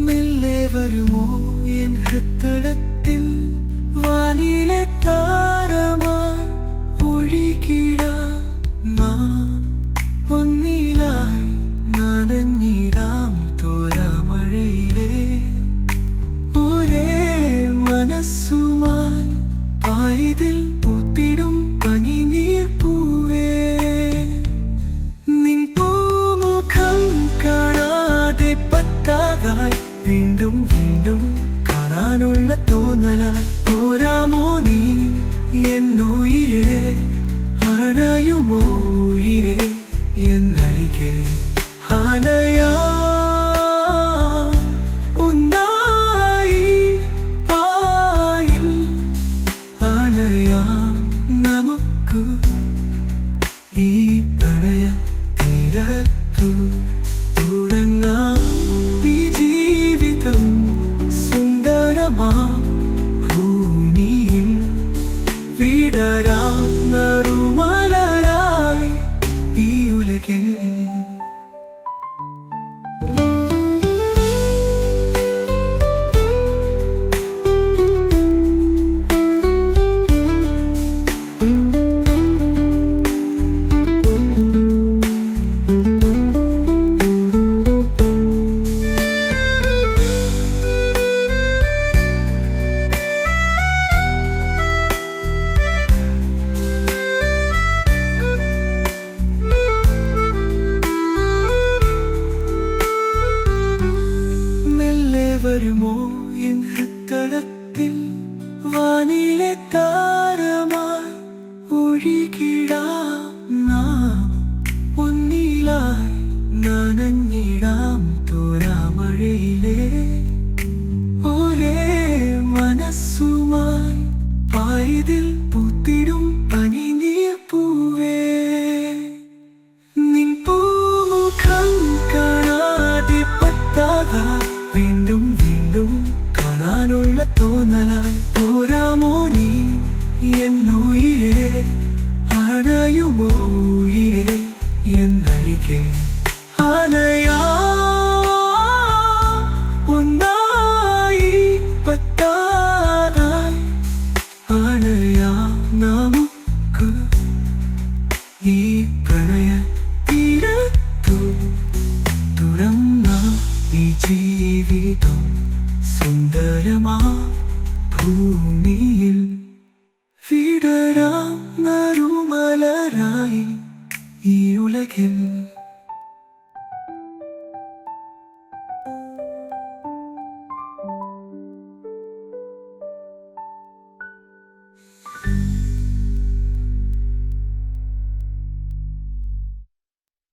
മെല്ലെ വരുമോ എൻ ഹൃദയത്തിൽ വാനിലെ താരമായി ഒഴുകിടാം നാം ഒന്നിലായി നനഞ്ഞിടാം തോരാമഴയിലെ ഒരേ മനസ്സുമായി പായതിൽ പൂത്തിടും പനിനീർ പൂവേ നിൻ പൂമുഖം കാണാതെ പറ്റാതായി വീണ്ടും വീണ്ടും കാണാനുള്ള തോന്നലായി പോരാമോ നീ എന്നുയിരേ അണയുമോ ഉയിരേ എന്നരികെ അണയാ ഒന്നായി പായും അണയാം നമുക്ക് ഈ പ്രണയ തീരത്തു തുടങ്ങാം ഈ ജീവിതം സുന്ദരമാം ഭൂമിയിൽ വിടരാം നറുമലരായി ഈ ഉലകിൽ വരുമോ എൻ ഹൃദയത്തിൽ വാനിലെ താരമായി ഒഴുകിടാം നാം ഒന്നിലായി നനഞ്ഞിടാം തോരാമഴയിലെ ഒരേ മനസ്സുമായി പായതിൽ പൂത്തിടും പനിനീർ പൂവേ നിൻ പൂമുഖം കാണാതെ പറ്റാതായി വീണ്ടും വീണ്ടും കാണാനുള്ള തോന്നലായി പോരാമോ നീ എന്നുയിരേ അണയുമോ ഉയിരേ എന്നരികെ അണയാ ഒന്നായി പറ്റാതായി അണയാ നമുക്ക് ഈ പ്രണയ തീരത്തു തുടങ്ങാം ഈ ജീവിതം സുന്ദരമാ ഭൂമിയിൽ